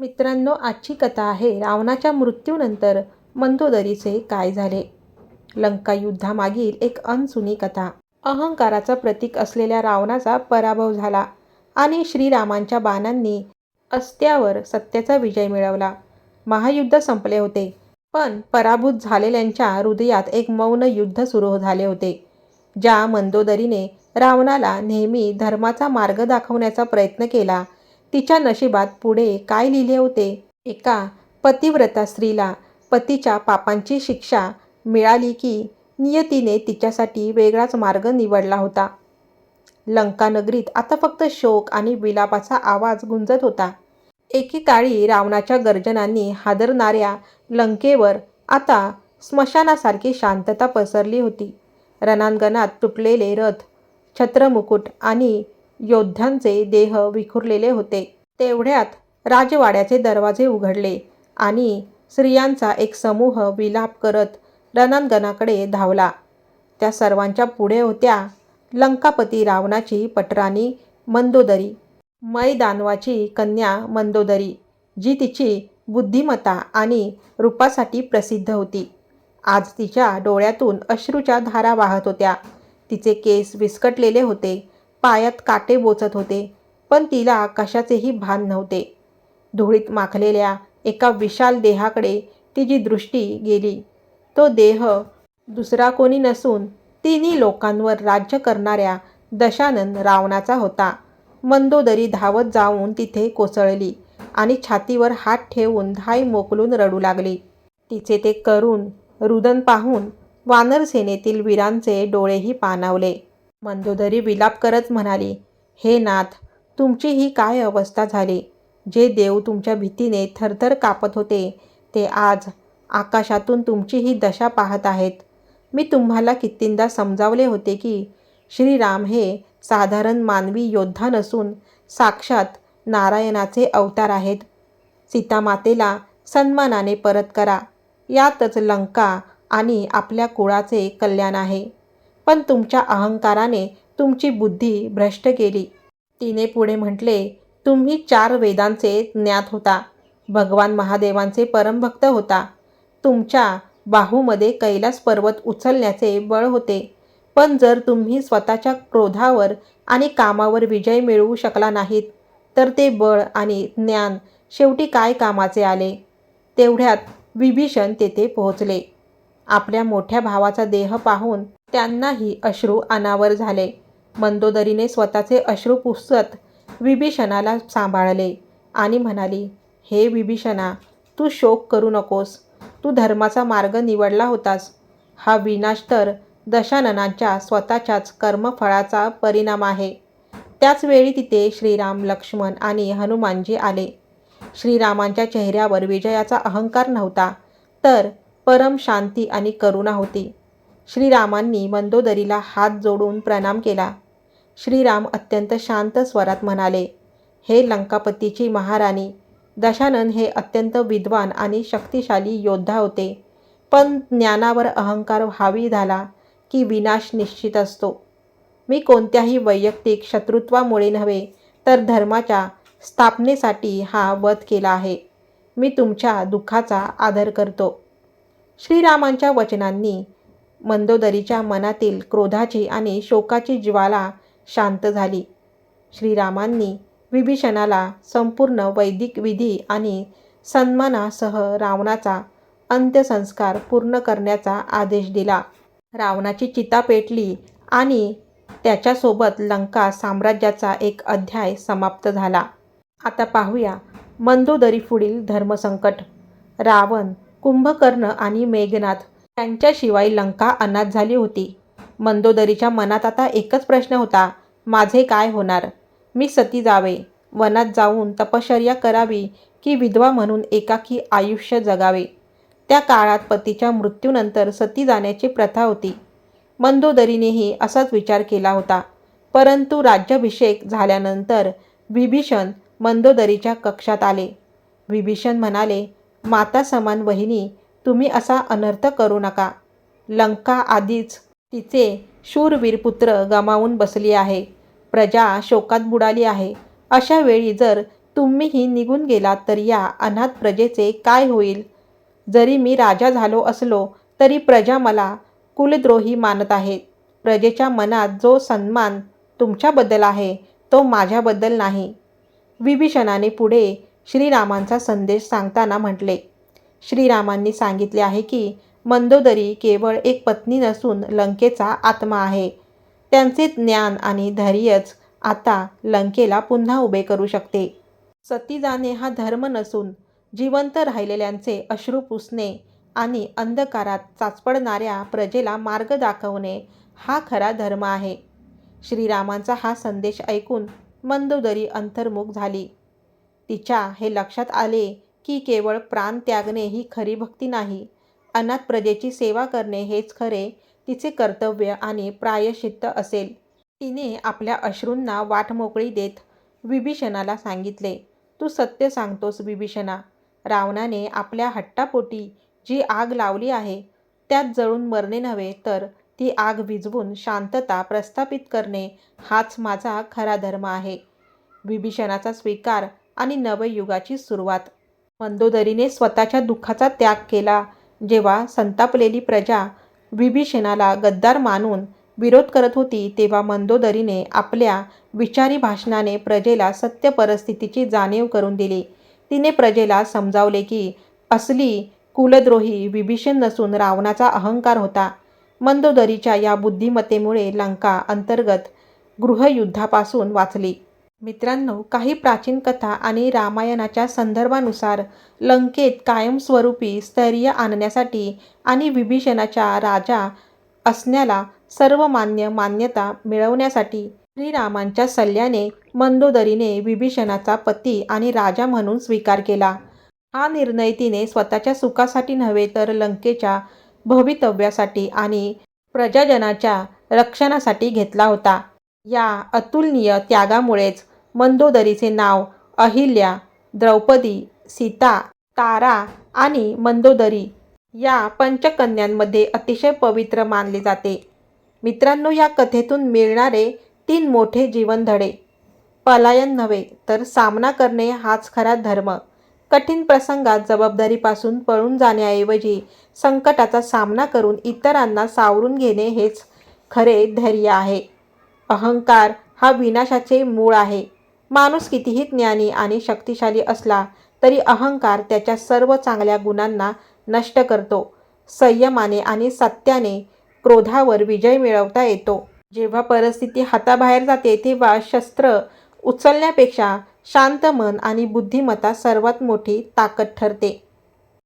मित्रांनो, आजची कथा आहे रावणाच्या मृत्यूनंतर मंदोदरीचे काय झाले. लंका युद्धामागील एक अनसुनी कथा. अहंकाराचा प्रतीक असलेल्या रावणाचा पराभव झाला आणि श्रीरामांच्या बाणांनी अस्त्यावर सत्याचा विजय मिळवला. महायुद्ध संपले होते, पण पराभूत झालेल्यांच्या हृदयात एक मौन युद्ध सुरू झाले होते. ज्या मंदोदरीने रावणाला नेहमी धर्माचा मार्ग दाखवण्याचा प्रयत्न केला, तिच्या नशिबात पुढे काय लिहिले होते. एका पतिव्रता स्त्रीला पतीच्या पापांची शिक्षा मिळाली की नियतीने तिच्यासाठी वेगळाच मार्ग निवडला होता. लंका नगरीत आता फक्त शोक आणि विलापाचा आवाज गुंजत होता. एकेकाळी रावणाच्या गर्जनांनी हादरणाऱ्या लंकेवर आता स्मशानासारखी शांतता पसरली होती. रणांगणात तुटलेले रथ, छत्रमुकुट आणि योद्ध्यांचे देह विखुरलेले होते. तेवढ्यात राजवाड्याचे दरवाजे उघडले आणि स्त्रियांचा एक समूह विलाप करत रणांगणाकडे धावला. त्या सर्वांच्या पुढे होत्या लंकापती रावणाची पटराणी मंदोदरी, मैदानवाची कन्या मंदोदरी, जी तिची बुद्धिमत्ता आणि रूपासाठी प्रसिद्ध होती. आज तिच्या डोळ्यातून अश्रूच्या धारा वाहत होत्या. तिचे केस विस्कटलेले होते, पायात काटे बोचत होते, पण तिला कशाचेही भान नव्हते. धुळीत माखलेल्या एका विशाल देहाकडे तिची दृष्टी गेली. तो देह दुसरा कोणी नसून तिन्ही लोकांवर राज्य करणाऱ्या दशानन रावणाचा होता. मंदोदरी धावत जाऊन तिथे कोसळली आणि छातीवर हात ठेवून धाय मोकलून रडू लागली. तिचे ते करुण रुदन पाहून वानरसेनेतील वीरांचे डोळेही पाणावले. मंदोदरी विलाप करत म्हणाली, हे नाथ, तुमची ही काय अवस्था झाली. जे देव तुमच्या भीतीने थरथर कापत होते, ते आज आकाशातून तुमची ही दशा पाहत आहेत. मी तुम्हाला कितींदा समजावले होते की श्रीराम हे साधारण मानवी योद्धा नसून साक्षात नारायणाचे अवतार आहेत. सीतामातेला सन्मानाने परत करा, यातच लंका आणि आपल्या कुळाचे कल्याण आहे. पण तुमच्या अहंकाराने तुमची बुद्धी भ्रष्ट केली. तिने पुढे म्हटले, तुम्ही 4 वेदांचे ज्ञात होता, भगवान महादेवांचे परमभक्त होता. तुमच्या बाहूमध्ये कैलास पर्वत उचलण्याचे बळ होते. पण जर तुम्ही स्वतःच्या क्रोधावर आणि कामावर विजय मिळवू शकला नाहीत, तर ते बळ आणि ज्ञान शेवटी काय कामाचे आले. तेवढ्यात विभीषण तेथे पोहोचले. आपल्या मोठ्या भावाचा देह पाहून त्यांनाही अश्रू अनावर झाले. मंदोदरीने स्वतःचे अश्रू पुसत विभीषणाला सांभाळले आणि म्हणाली, हे विभीषणा, तू शोक करू नकोस. तू धर्माचा मार्ग निवडला होतास. हा विनाश तर दशाननांच्या स्वतःच्याच कर्मफळाचा परिणाम आहे. त्याच वेळी तिथे श्रीराम, लक्ष्मण आणि हनुमानजी आले. श्रीरामांच्या चेहऱ्यावर विजयाचा अहंकार नव्हता, तर परम शांती आणि करुणा होती. श्रीरामांनी मंदोदरीला हात जोडून प्रणाम केला. श्रीराम अत्यंत शांत स्वरात म्हणाले, हे लंकापतीची महाराणी, दशानन हे अत्यंत विद्वान आणि शक्तिशाली योद्धा होते. पण ज्ञानावर अहंकार हावी झाला की विनाश निश्चित असतो. मी कोणत्याही वैयक्तिक शत्रुत्वामुळे नव्हे, तर धर्माच्या स्थापनेसाठी हा वध केला आहे. मी तुमच्या दुःखाचा आदर करतो. श्रीरामांच्या वचनांनी मंदोदरीच्या मनातील क्रोधाची आणि शोकाची ज्वाला शांत झाली. श्रीरामांनी विभीषणाला संपूर्ण वैदिक विधी आणि सन्मानासह रावणाचा अंत्यसंस्कार पूर्ण करण्याचा आदेश दिला. रावणाची चिता पेटली आणि त्याच्यासोबत लंका साम्राज्याचा एक अध्याय समाप्त झाला. आता पाहूया मंदोदरीपुढील धर्मसंकट. रावण, कुंभकर्ण आणि मेघनाथ यांच्याशिवाय लंका अनाथ झाली होती. मंदोदरीच्या मनात आता एकच प्रश्न होता, माझे काय होणार. मी सती जावे, वनात जाऊन तपश्चर्या करावी की विधवा म्हणून एकाकी आयुष्य जगावे. त्या काळात पतीच्या मृत्यूनंतर सती जाण्याची प्रथा होती. मंदोदरीनेही असाच विचार केला होता. परंतु राज्याभिषेक झाल्यानंतर विभीषण मंदोदरीच्या कक्षात आले. विभीषण म्हणाले, माता समान वहिनी, तुम्ही असा अनर्थ करू नका. लंका आधीच तिचे शूरवीर पुत्र गमावून बसली आहे. प्रजा शोकात बुडाली आहे. अशा वेळी जर तुम्हीही निघून गेलात तर या अनाथ प्रजेचे काय होईल? जरी मी राजा झालो असलो तरी प्रजा मला कुलद्रोही मानत आहेत. प्रजेच्या मनात जो सन्मान तुमच्याबद्दल आहे तो माझ्याबद्दल नाही." विभीषणाने पुढे श्रीरामांचा संदेश सांगताना म्हटले, श्रीरामांनी सांगितले आहे की मंदोदरी केवळ एक पत्नी नसून लंकेचा आत्मा आहे. त्यांचे ज्ञान आणि धैर्यच आता लंकेला पुन्हा उभे करू शकते. सती जाणे हा धर्म नसून जिवंत राहिलेल्यांचे अश्रू पुसणे आणि अंधकारात चाचपडणाऱ्या प्रजेला मार्ग दाखवणे हा खरा धर्म आहे. श्रीरामांचा हा संदेश ऐकून मंदोदरी अंतर्मुख झाली. तिच्या हे लक्षात आले की केवळ प्राण त्यागणे ही खरी भक्ती नाही. अनाथ प्रजेची सेवा करणे हेच खरे तिचे कर्तव्य आणि प्रायश्चित्त असेल. तिने आपल्या अश्रूंना वाट मोकळी देत विभीषणाला सांगितले, "तू सत्य सांगतोस विभीषणा. रावणाने आपल्या हट्टापोटी जी आग लावली आहे त्यात जळून मरणे नव्हे तर ती आग विझवून शांतता प्रस्थापित करणे हाच माझा खरा धर्म आहे." विभीषणाचा स्वीकार आणि नवयुगाची सुरुवात. मंदोदरीने स्वतःच्या दुःखाचा त्याग केला. जेव्हा संतापलेली प्रजा विभीषणाला गद्दार मानून विरोध करत होती तेव्हा मंदोदरीने आपल्या विचारी भाषणाने प्रजेला सत्य परिस्थितीची जाणीव करून दिली. तिने प्रजेला समजावले की असली कुलद्रोही विभीषण नसून रावणाचा अहंकार होता. मंदोदरीच्या या बुद्धिमत्तेमुळे लंका अंतर्गत गृहयुद्धापासून वाचली. मित्रांनो, काही प्राचीन कथा आणि रामायणाच्या संदर्भानुसार लंकेत कायमस्वरूपी स्थैर्य आणण्यासाठी आणि विभीषणाच्या राजा असण्याला सर्वमान्य मान्यता मिळवण्यासाठी श्रीरामांच्या सल्ल्याने मंदोदरीने विभीषणाचा पती आणि राजा म्हणून स्वीकार केला. हा निर्णय तिने स्वतःच्या सुखासाठी नव्हे तर लंकेच्या भवितव्यासाठी आणि प्रजाजनाच्या रक्षणासाठी घेतला होता. या अतुलनीय त्यागामुळेच मंदोदरीचे नाव अहिल्या, द्रौपदी, सीता, तारा आणि मंदोदरी या पंचकन्यांमध्ये अतिशय पवित्र मानले जाते. मित्रांनो, या कथेतून मिळणारे 3 मोठे जीवनधडे. पलायन नव्हे तर सामना करणे हाच खरा धर्म. कठीण प्रसंगात जबाबदारीपासून पळून जाण्याऐवजी संकटाचा सामना करून इतरांना सावरून घेणे हेच खरे धैर्य आहे. अहंकार हा विनाशाचे मूळ आहे. माणूस कितीही ज्ञानी आणि शक्तिशाली असला तरी अहंकार त्याच्या सर्व चांगल्या गुणांना नष्ट करतो. संयमाने आणि सत्याने क्रोधावर विजय मिळवता येतो. जेव्हा परिस्थिती हाताबाहेर जाते तेव्हा शस्त्र उचलण्यापेक्षा शांत मन आणि बुद्धिमत्ता सर्वात मोठी ताकद ठरते.